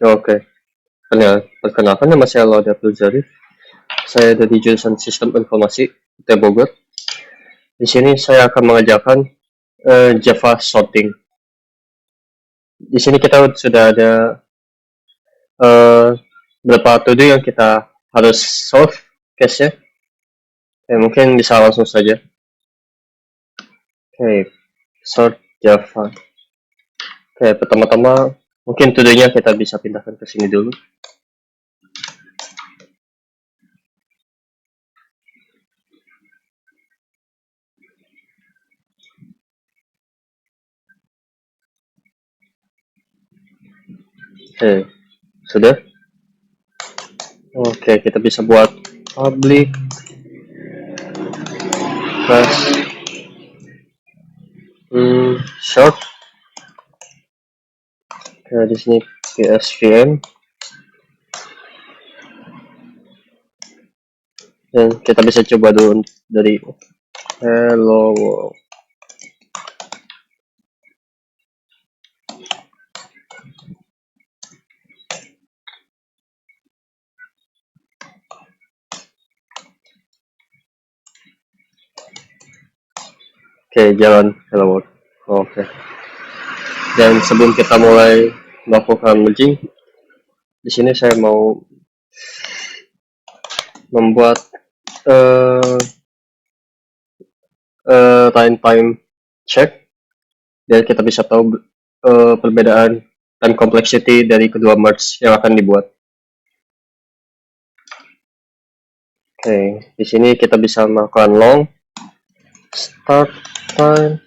Oke, perkenalkan nama saya Laude Abdul Zarif. Saya dari jurusan Sistem Informasi UT Bogor. Di sini saya akan mengajarkan Java Sorting. Di sini kita sudah ada beberapa to-do yang kita harus solve case-nya. Mungkin bisa langsung saja. Sort Java. Pertama-tama mungkin to-do-nya kita bisa pindahkan ke sini dulu. Sudah? Oke, kita bisa buat public class short. Di sini PSVM dan kita bisa coba dulu dari hello world. Oke, jalan hello world. Oke. Dan sebelum kita mulai melakukan merging, di sini saya mau membuat time check, dan kita bisa tahu perbedaan dan complexity dari kedua merge yang akan dibuat. Oke, di sini kita bisa melakukan long start time.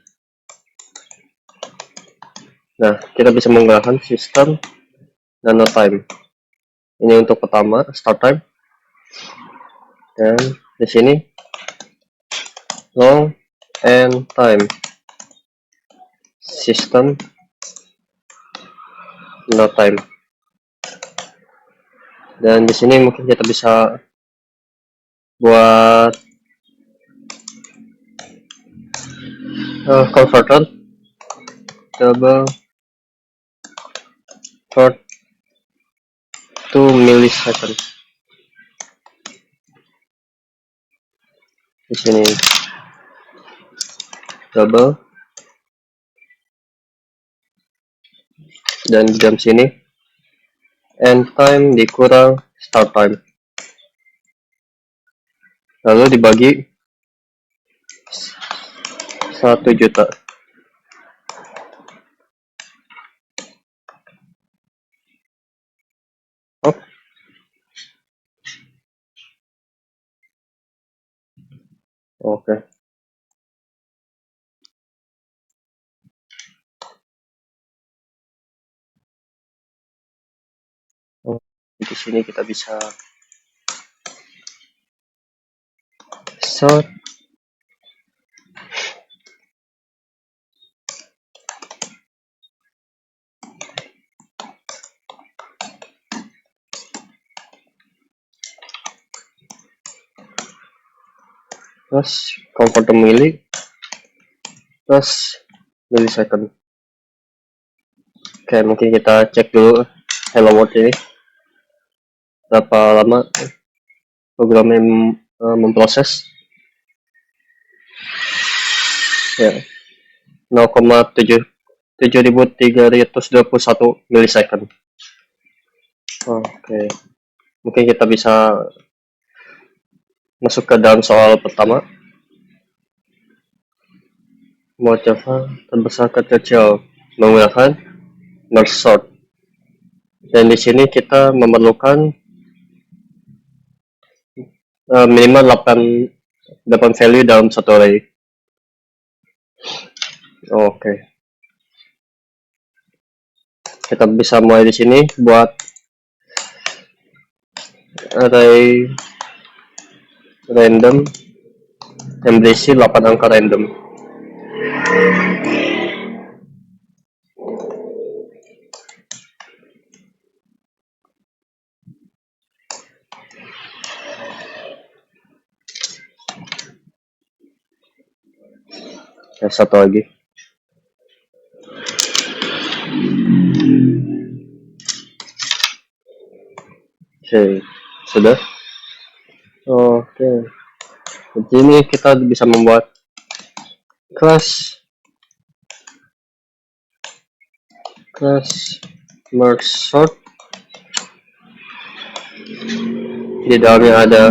Nah, kita bisa menggunakan sistem nano time. Ini untuk pertama start time, dan di sini long end time system nano time. Dan di sini mungkin kita bisa buat converter double for 2 milliseconds. Di sini double, dan di jam sini end time dikurang start time, lalu dibagi 1 juta. Oke. Di sini kita bisa sort plus convert milli plus millisecond. Oke, mungkin kita cek dulu hello world ini berapa lama programnya memproses. Ya, 0,7321 millisecond. Oke, mungkin kita bisa masuk ke dalam soal pertama. Buat Java terbesar ke kecil menggunakan merge sort. Dan di sini kita memerlukan minimal 8 value dalam satu array. Oke. Kita bisa mulai di sini buat array random yang berisi 8 angka random. Satu lagi. Oke, sudah. Oke, di sini kita bisa membuat class merge sort. Di dalamnya ada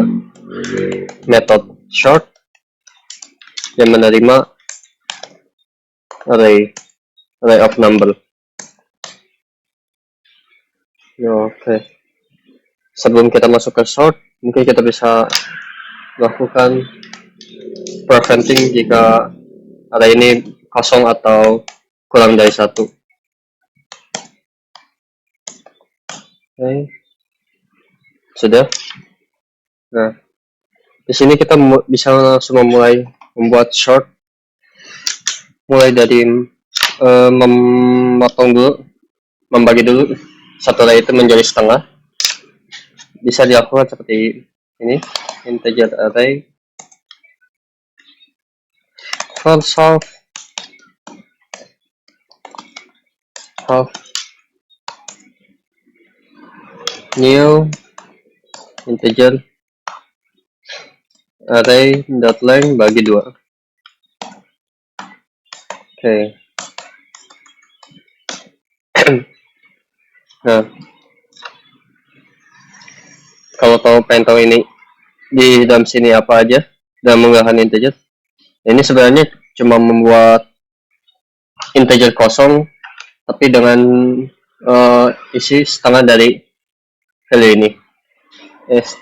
method sort yang menerima array of number. Oke. Sebelum kita masuk ke sort, mungkin kita bisa lakukan preventing jika array ini kosong atau kurang dari 1. Oke. Sudah. Nah, di sini kita bisa langsung memulai membuat sort, mulai dari memotong dulu, membagi dulu satu array itu menjadi setengah. Bisa dilakukan seperti ini, integer array first half new integer array dot length bagi 2. Oke. Nah, kalau pengen tahu ini di dalam sini apa aja dalam menggunakan integer, ini sebenarnya cuma membuat integer kosong tapi dengan isi setengah dari value ini.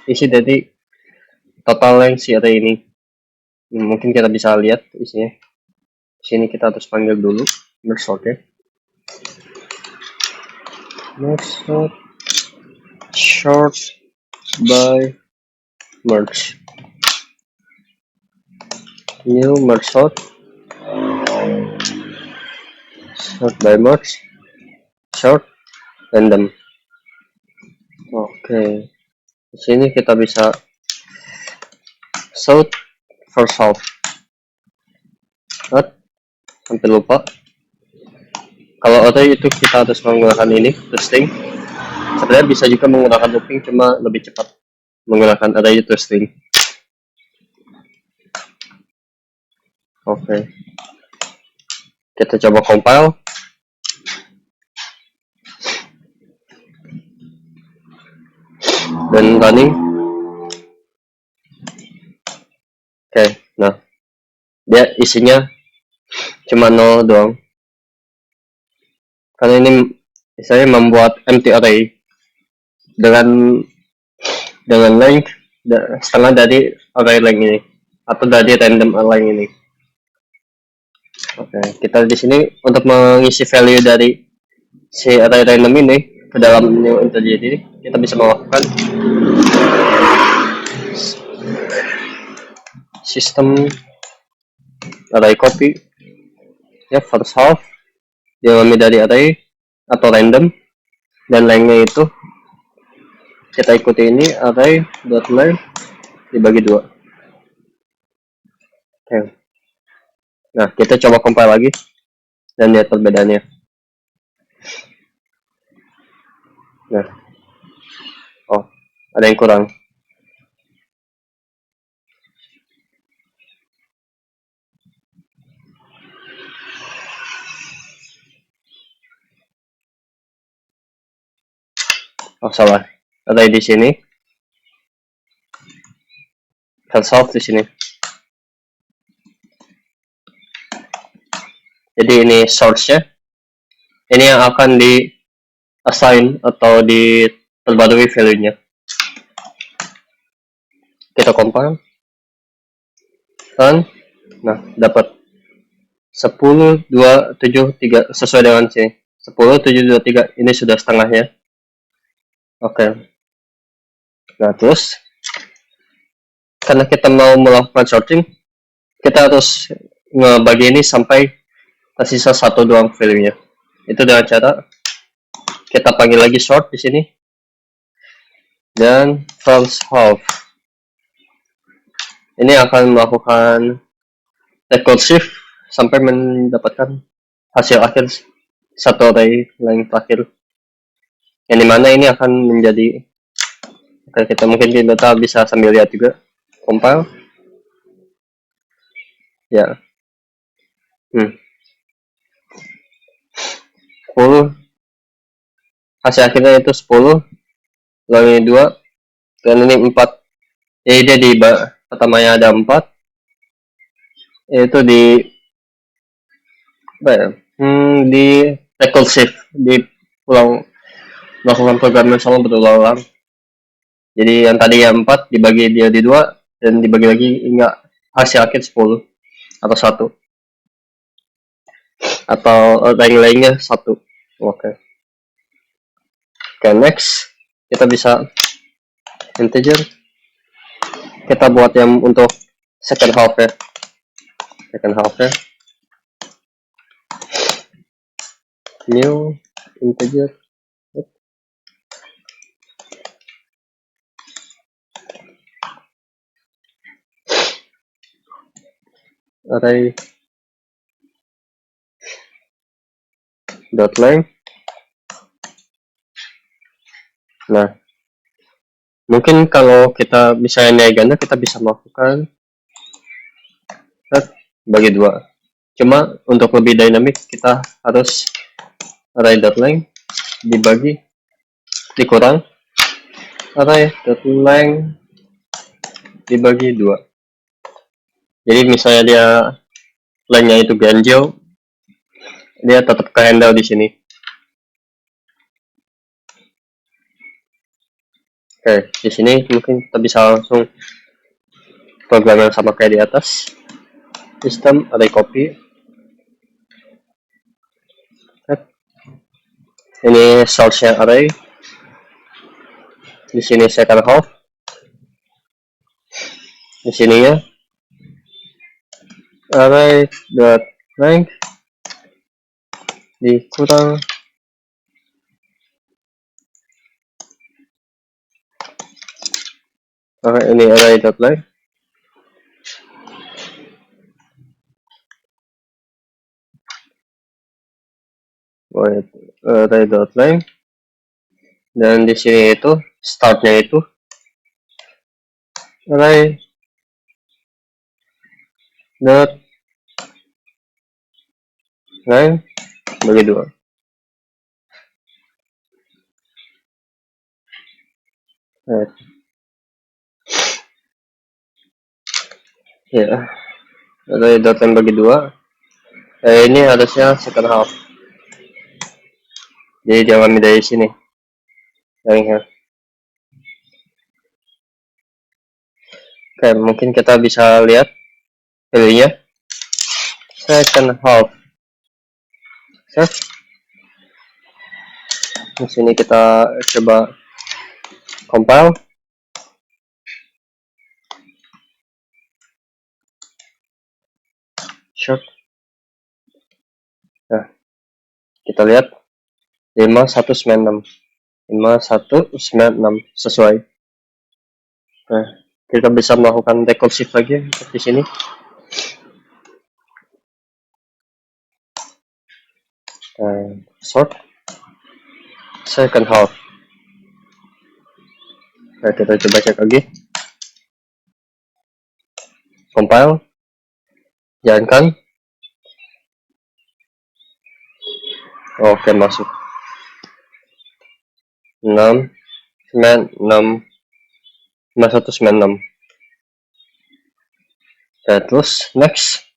Isi dari total length si array ini. Mungkin kita bisa lihat isinya. Di sini kita harus panggil dulu merge sort ya. Merge sort by merge. New merge sort by merge sort random. Oke. Di sini kita bisa sort first half. Sampai lupa. Kalau array itu kita harus menggunakan ini string. Sebenarnya bisa juga menggunakan looping, cuma lebih cepat menggunakan array itu string. Oke. Kita coba compile. Dan running. Oke, nah. Dia isinya cuma 0 doang. Karena ini saya membuat empty array dengan length setengah dari array length ini atau dari random array ini. Oke, kita di sini untuk mengisi value dari si array random ini ke dalam new integer ini, kita bisa melakukan system array copy ya first half diambil dari array atau random dan lengthnya itu kita ikuti ini array dot length dibagi 2. Oke. Nah, kita coba compile lagi dan lihat perbedaannya. Nah, oh, ada yang kurang. Oh, salah. Ada di sini. Solve di sini. Jadi ini source-nya. Ini yang akan di assign atau diperbarui value-nya. Kita compile. Dan nah, dapat 10, 2, 7, 3 sesuai dengan C. 10, 7, 2, 3 ini sudah setengahnya. Oke. Nah, terus karena kita mau melakukan sorting, kita harus ngebagi ini sampai tersisa 1 doang value-nya. Itu dengan cara kita panggil lagi sort di sini dan first half. Ini akan melakukan recursive sampai mendapatkan hasil akhir satu array length terakhir. Yang dimana ini akan menjadi Oke, kita mungkin di data bisa sambil lihat juga. Compile. Ya. 10. Hasil akhirnya itu 10. Lalu ini 2. Dan ini 4. Jadi dia di pertamanya ada 4. Itu di di recursive, di ulang melakukan program yang sama berulang-ulang. Jadi yang tadi yang 4 dibagi dia di 2 dan dibagi lagi hingga hasil akhir 10 atau 1 atau lain-lainnya 1. Oke. Oke, next kita bisa integer. Kita buat yang untuk second half ya. New integer. Array dot length. Nah, mungkin kalau kita misalnya nilai ganda, kita bisa melakukan bagi 2. Cuma untuk lebih dinamik kita harus array dot length dibagi dikurang array dot length dibagi 2. Jadi misalnya dia lengthnya itu ganjil, dia tetap ke handle di sini. Oke, di sini mungkin kita bisa langsung program yang sama kayak di atas. Sistem array copy. Ini source-nya array. Di sini second half. Di sininya array dot length dikurang ini array dot length array dot length dan di sini itu startnya itu array dot length bagi 2. Ya, array dot length bagi 2. Ini harusnya second half. Jadi jangan dari sini. Oke, mungkin kita bisa lihat pilihnya second half. Di sini kita coba compile. Short. Nah, kita lihat 5196 sesuai. Nah, kita bisa melakukan recursive lagi di sini. Sort second half. Nah, kita coba cek lagi. Compile. Jalankan. Oke, masuk. 5196. Nah, terus next.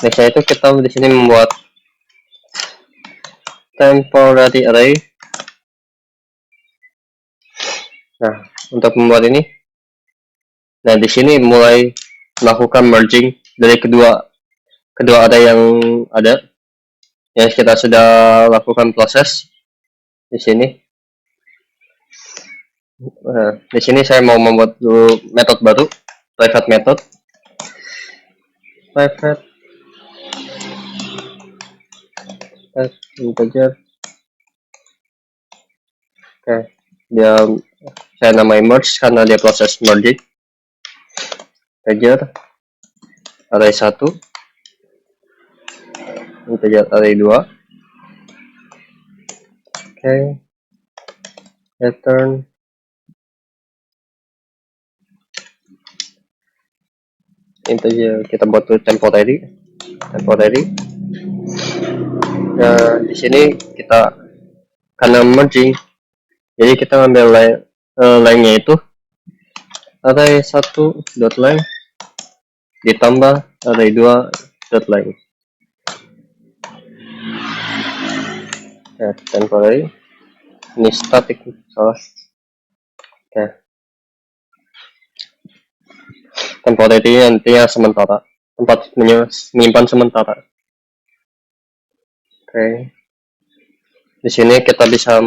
Nextnya itu kita di sini membuat temporary array. Nah, untuk membuat ini, nah di sini mulai melakukan merging dari kedua array yang ada, yang kita sudah lakukan proses di sini. Nah, di sini saya mau membuat dulu metode baru, private method. Private integer. Oke, dia saya namai merge karena dia proses merging. Integer array 1, integer array 2. Oke, return integer kita buat tuh temporary. Nah, di sini kita karena merging, jadi kita ngambil line-nya itu array 1 dot line ditambah array 2 dot line. Nah, temporary ini static, salah. Oke, temporary nantinya sementara, tempat menyimpan sementara. Oke, di sini kita bisa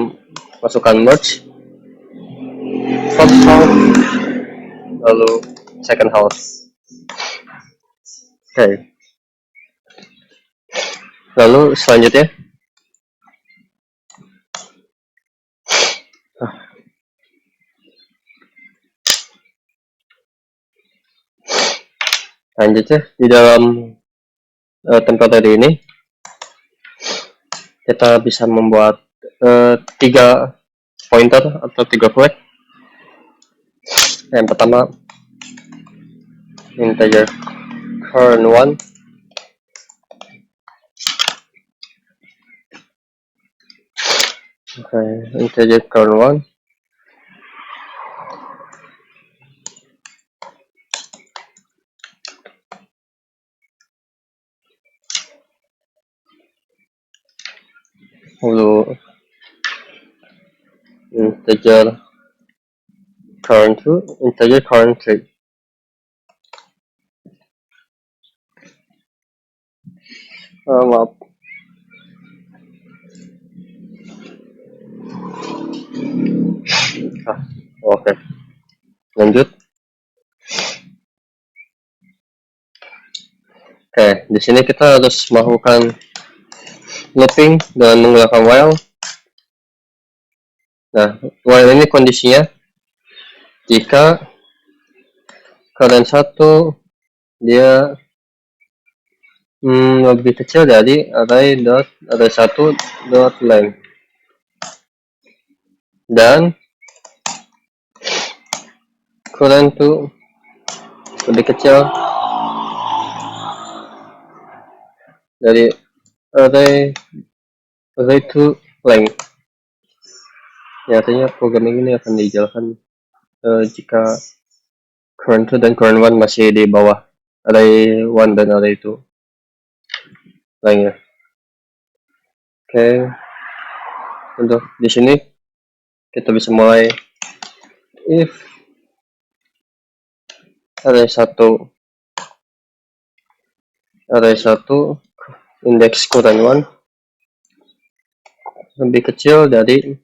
masukkan merge first half lalu second half. Oke, lalu selanjutnya di dalam temporary ini kita bisa membuat 3 pointer atau 3 flag. Yang pertama integer current 1, integer current 1, lalu integer current 2, integer current 3. Maaf. Oke. Lanjut. Oke, di sini kita harus melakukan looping dengan menggunakan while. Nah, while ini kondisinya jika current 1 dia lebih kecil dari array 1 dot length, dan current 2 lebih kecil dari array 2 length. Ya, artinya program ini akan dijalankan jika current 2 dan current 1 masih di bawah array 1 dan array 2 lainnya. Oke, untuk di sini kita bisa mulai if array 1 index current 1 lebih kecil dari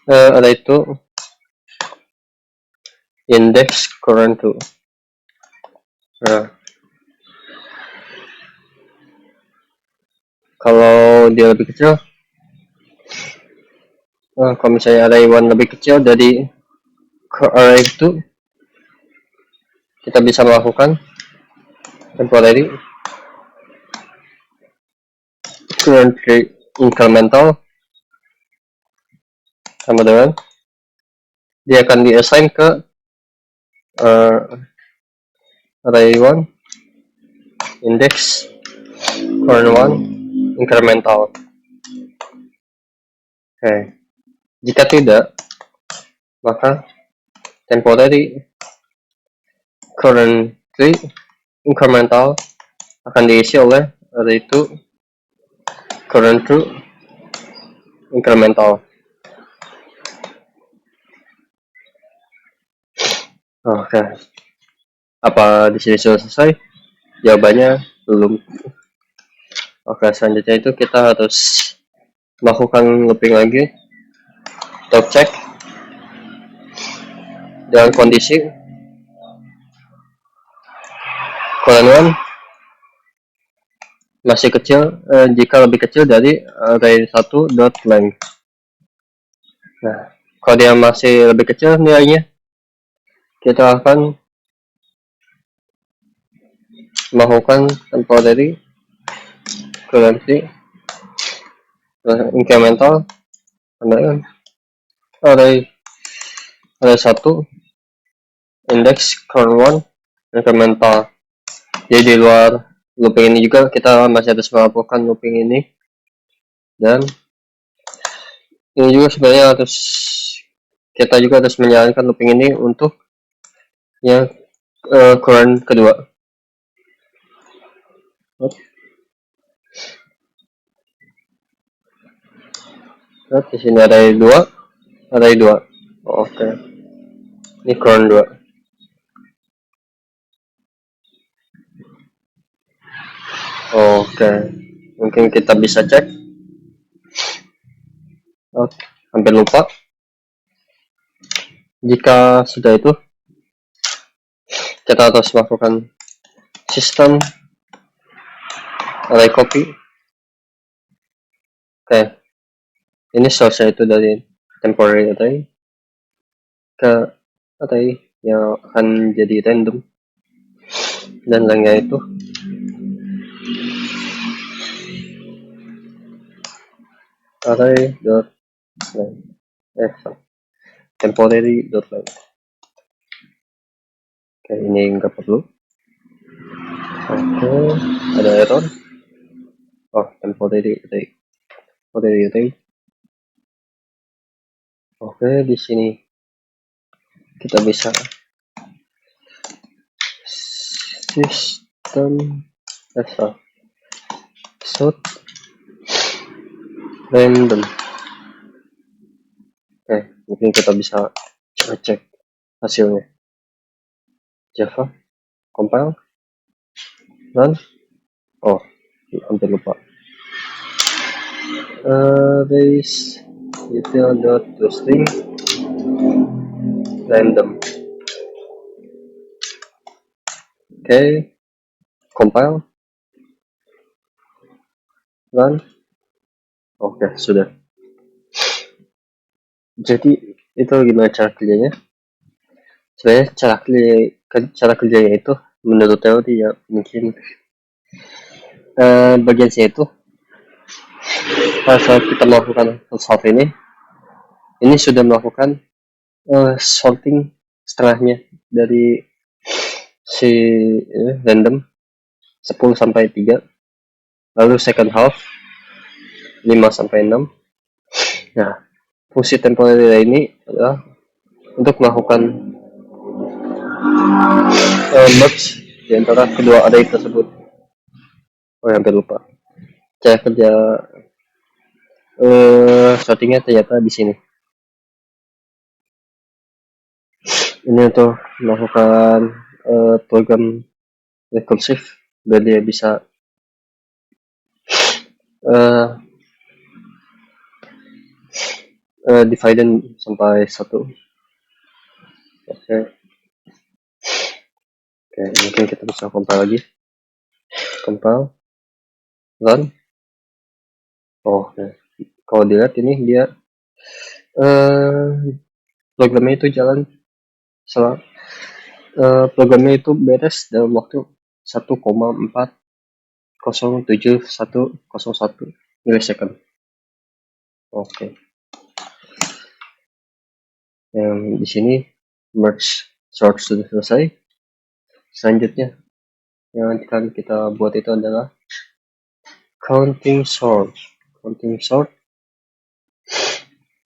array 2 index current 2. Nah, kalau dia lebih kecil, kalau misalnya array 1 lebih kecil dari array 2, kita bisa melakukan temporary currently incremental, sama dengan dia akan diassign ke array 1 index current 1 incremental. Oke, jika tidak, maka temporary currently incremental akan diisi oleh array 2 current 2 incremental. Oke, apa di sini sudah selesai? Jawabannya belum. Oke, selanjutnya itu kita harus melakukan looping lagi. Kita cek dengan kondisi current 1 masih kecil jika lebih kecil dari array 1 dot length. Nah, kalau dia masih lebih kecil nilainya, kita akan melakukan temporary currently incremental array 1 index current 1 incremental. Jadi di luar looping ini juga kita masih harus melakukan looping ini, dan ini juga sebenarnya harus kita juga harus menjalankan looping ini untuk yang current kedua. Nah, di sini ada dua, Oke. Ini current 2. Oke. Mungkin kita bisa cek. Oh, hampir lupa. Jika sudah itu, kita harus melakukan sistem array copy. Oke. Ini source itu dari temporary array ke array yang akan jadi random, dan lainnya itu array dot temporary dot length. Oke, ini nggak perlu. Oke, ada error. Oh, temporary array. Oke, di sini kita bisa sistem sort random. Oke, mungkin kita bisa cek hasilnya. Java compile run. Oh, hampir lupa. This util.toString random. Oke, compile run. Oke, sudah. Jadi itu gimana cara kerjanya? Sebenarnya cara kerjanya itu menurut teori ya, mungkin bagian saya itu pada saat kita melakukan solve ini sudah melakukan sorting setengahnya dari si random 10 sampai 3, lalu second half 5 sampai 6. Nah, fungsi temporary ini adalah untuk melakukan merge di antara kedua array tersebut. Oh, hampir lupa. Cara kerja sortingnya ternyata di sini. Ini untuk melakukan program rekursif biar dia bisa divide sampai 1. Oke, mungkin kita bisa compile lagi. Compile run. Oh, kalau dilihat ini dia programnya itu jalan programnya itu beres dalam waktu 1,40701 milisecond. Oke. Yang di sini merge sort sudah selesai. Selanjutnya yang akan kita buat itu adalah counting sort.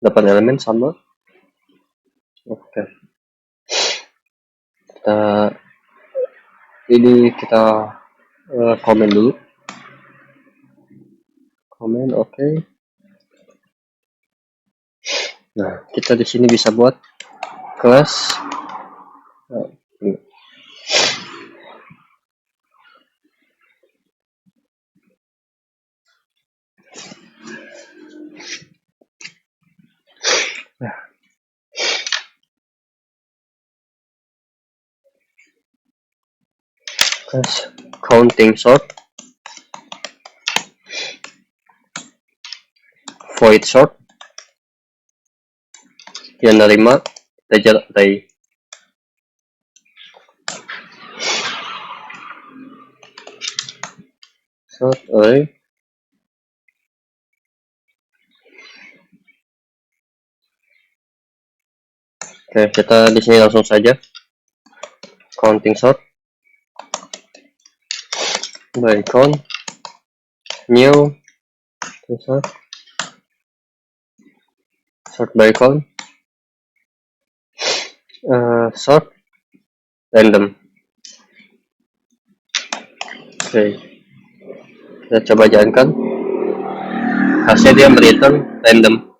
8 elemen sama. Oke. Kita comment dulu. Oke. Nah, kita di sini bisa buat kelas counting sort, void sort, yang nerima integer array. Sort array. Oke, kita di sini langsung saja counting sort. by count new sort by count sort random. Oke, kita coba jalankan. Hasil dia return random.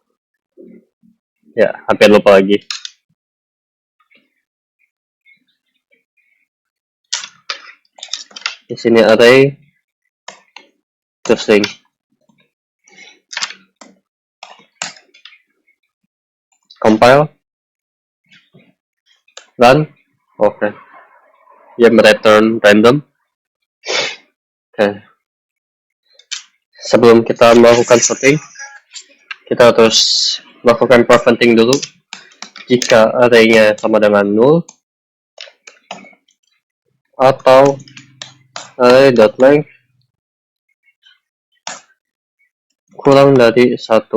Ya, hampir lupa lagi. Di sini array to string. Compile, run. Oke, dia return random. Oke, sebelum kita melakukan sorting, kita harus melakukan preventing dulu. Jika array-nya sama dengan null atau array.length kurang dari 1.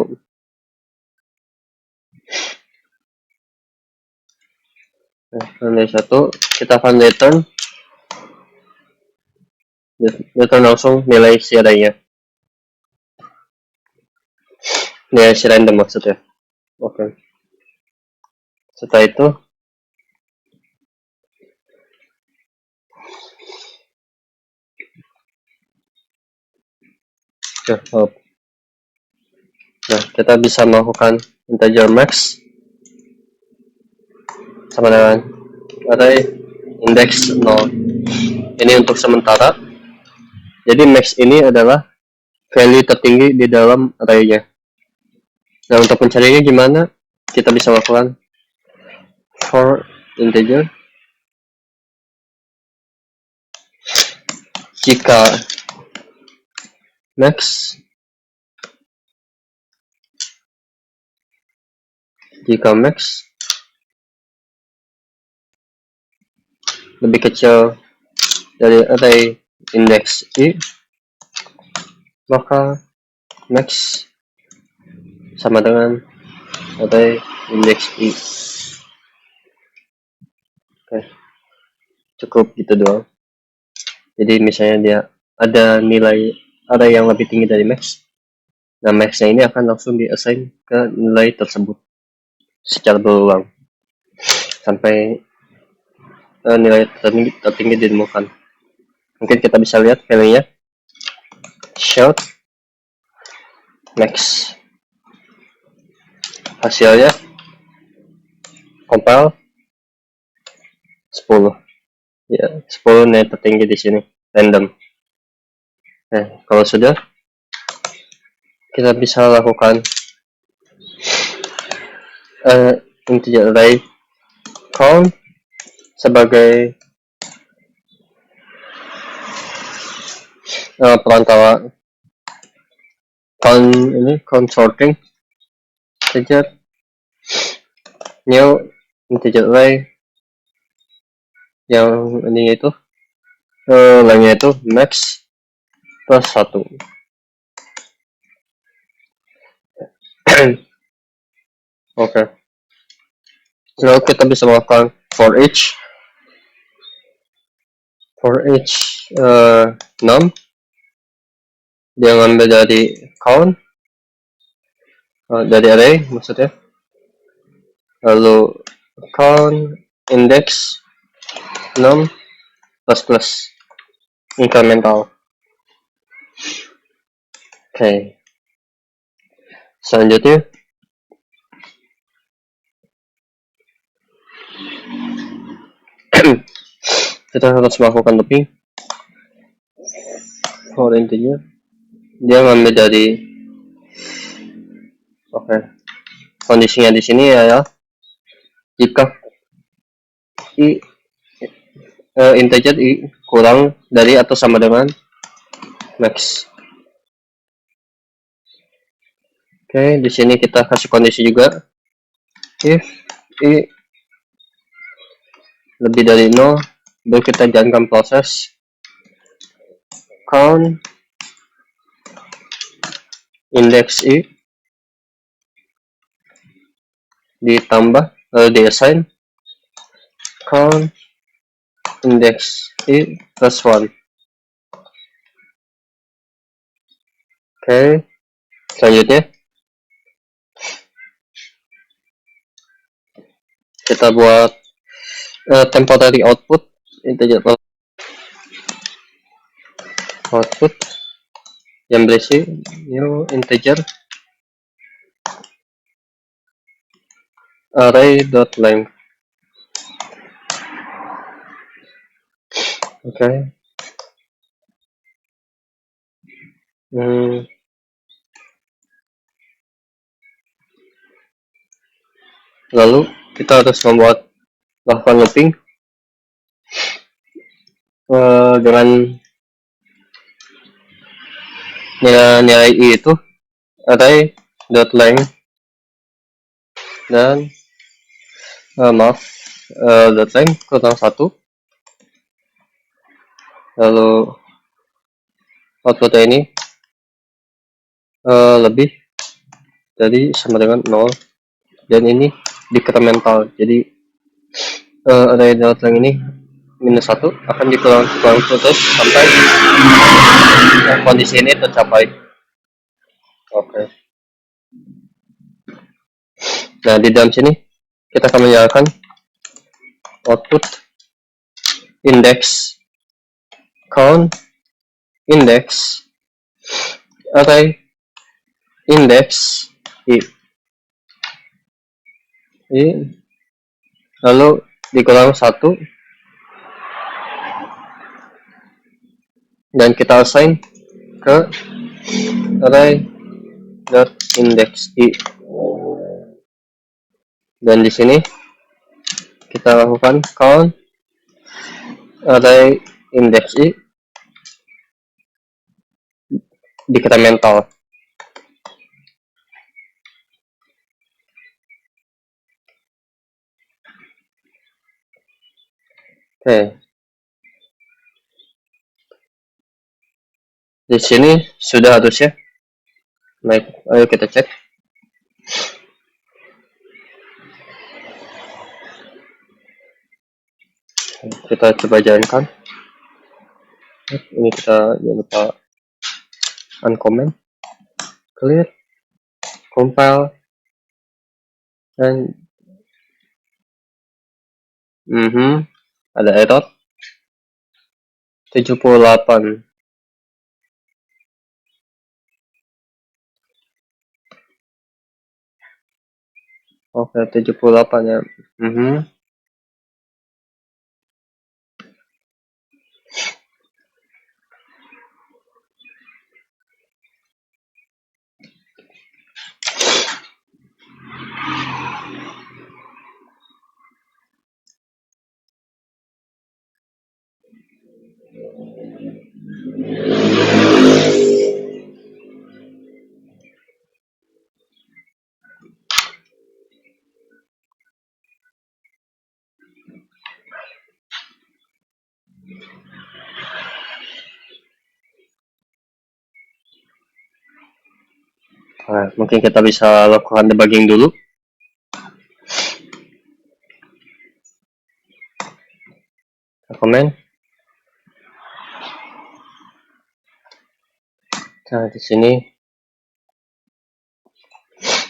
Kurang dari 1, kita akan return langsung nilai si array-nya. Nilai si random maksudnya. Oke. Setelah itu nah, kita bisa melakukan integer max sama dengan array index 0. Ini untuk sementara. Jadi max ini adalah value tertinggi di dalam array-nya. Nah, untuk mencarinya gimana? Kita bisa lakukan for integer jika max lebih kecil dari array index i, maka max sama dengan array index i. Oke, cukup gitu doang. Jadi misalnya dia ada nilai array yang lebih tinggi dari max, nah max-nya ini akan langsung di-assign ke nilai tersebut secara berulang sampai nilai tertinggi ditemukan. Mungkin kita bisa lihat value-nya shout max, hasilnya compile 10. Ya, 10 nilai tertinggi di sini random. Nah, kalau sudah, kita bisa lakukan integer array count sebagai perantara count sorting integer new integer array yang ini itu lainnya itu max plus 1. Oke. Lalu kita bisa melakukan for each num dia ngambil dari count dari array maksudnya, lalu count index num plus incremental. Oke. Selanjutnya kita harus melakukan looping for integer. Dia ngambil dari kondisinya di sini ya jika integer i kurang dari atau sama dengan max. Oke, di sini kita kasih kondisi juga if i lebih dari 0, baru kita jalankan proses count index i ditambah lalu diassign count index i plus 1. Oke, selanjutnya kita buat temporary output integer output yang berisi new integer array.length. Oke. Lalu kita harus melakukan looping dengan nilai i itu array.length dan length kurang 1, lalu outputnya ini lebih dari sama dengan 0, dan ini decremental, jadi array.length ini minus 1 akan dikurang terus sampai kondisi ini tercapai. Oke. Nah, di dalam sini kita akan menyalakan output index count index array index i lalu dikurang 1 dan kita assign ke array index i, dan di sini kita lakukan count array index i decremental. Oke. Di sini sudah harusnya. Baik, ayo kita cek. Kita coba jalankan. Ini kita jangan lupa uncomment, clear, compile, dan ada error 78. Oke, 78 ya. Nah, mungkin kita bisa lakukan debugging dulu. Komen. Nah, di sini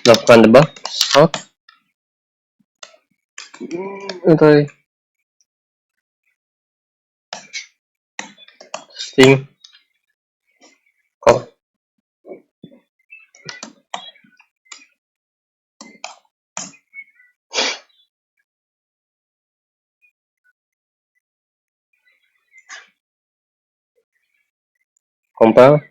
lakukan debug start. Oke. String compile.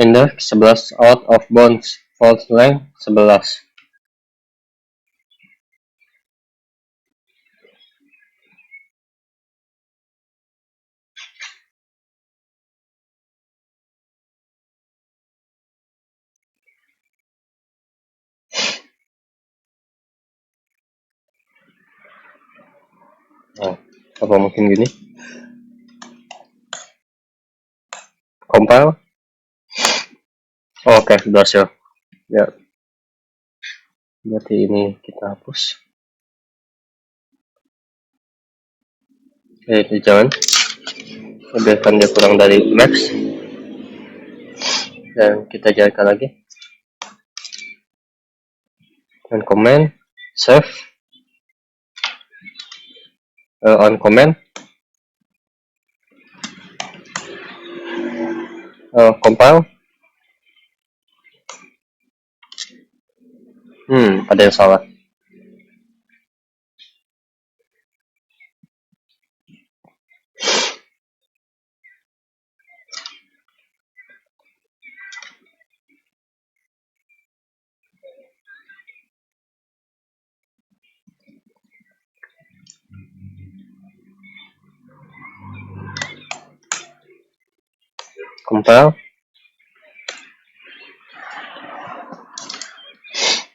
Index 11 out of bounds, false length 11. Nah, apa mungkin gini? Compile. Oke, berhasil. Ya. Berarti ini kita hapus. jangan biarkan dia kurang dari max, dan kita jalankan lagi dan command save, on command, compile. Ada yang salah. Compile.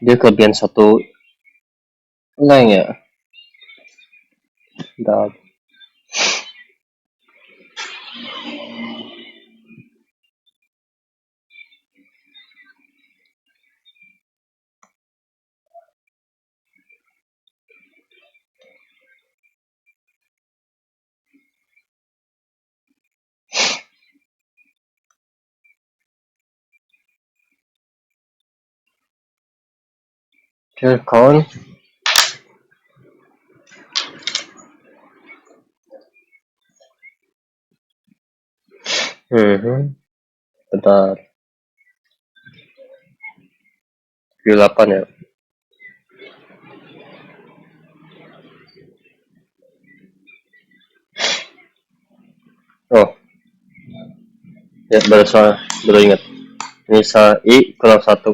Dia kelebihan satu line ya. Bentar. Count. Bentar. 8 ya. Oh, ya baru ingat. Ini I kurang 1.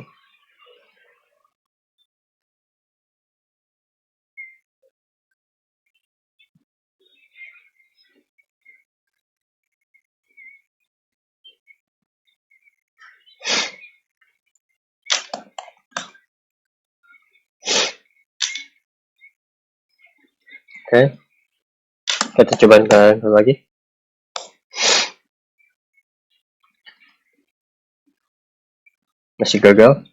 Oke. Kita coba lagi. Masih gagal.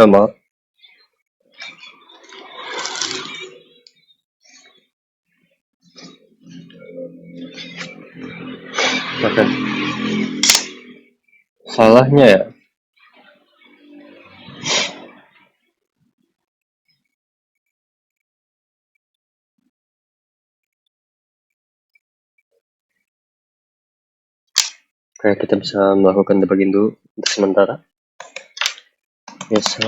Maaf. Oke. Salahnya ya. Oke, kita bisa melakukan debugging dulu untuk sementara. Yes,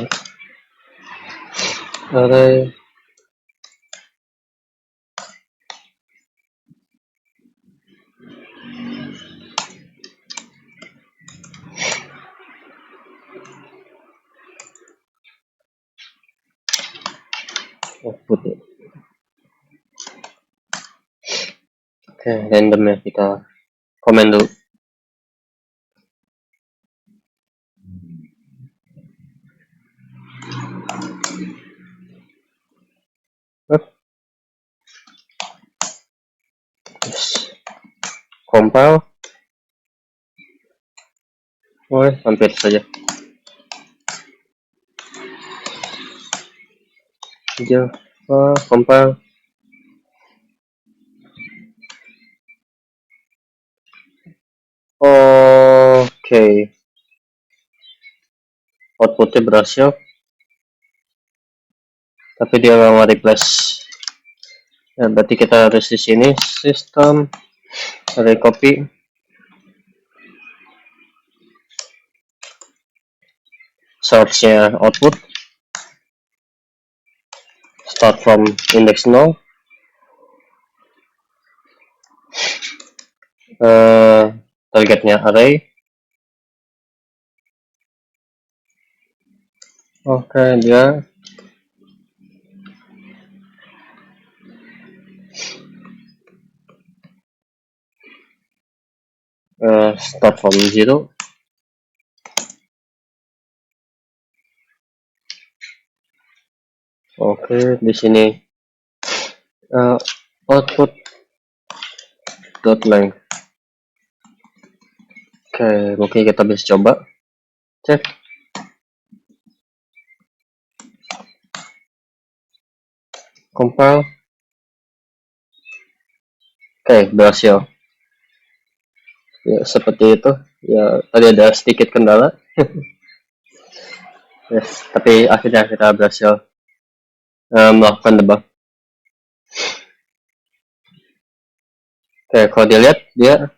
array. Output ya. Oke, random ya, kita komen dulu. Compile. Oh, hampir saja. Compile. Oke. Outputnya berhasil. Tapi dia nggak replace. Ya, berarti kita harus di sini sistem array copy. Source-nya output. Start from index 0. Targetnya array. Oke, dia Start from zero. Oke, di sini output dot length. Oke, mungkin kita bisa coba cek. Compile. Oke, berhasil. Ya, seperti itu. Ya, tadi ada sedikit kendala. Yes, tapi akhirnya kita berhasil melakukan debug. Oke, kalau dilihat dia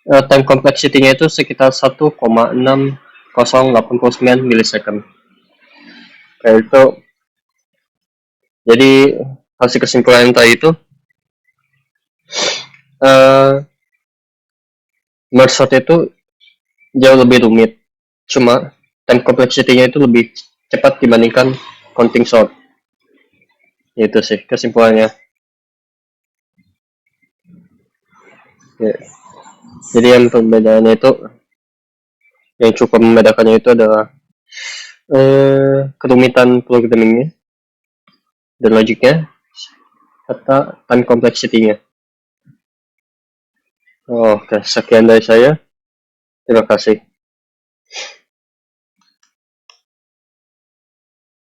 time complexity-nya itu sekitar 1,6089 milisecond. Oke, itu jadi hasil kesimpulan tadi itu merge sort itu jauh lebih rumit. Cuma time complexity-nya itu lebih cepat dibandingkan counting sort. Itu sih kesimpulannya. Ya. Jadi yang perbedaannya itu, yang cukup membedakannya itu adalah kerumitan programmingnya dan logiknya, serta time complexity-nya. Oke, sekian dari saya. Terima kasih.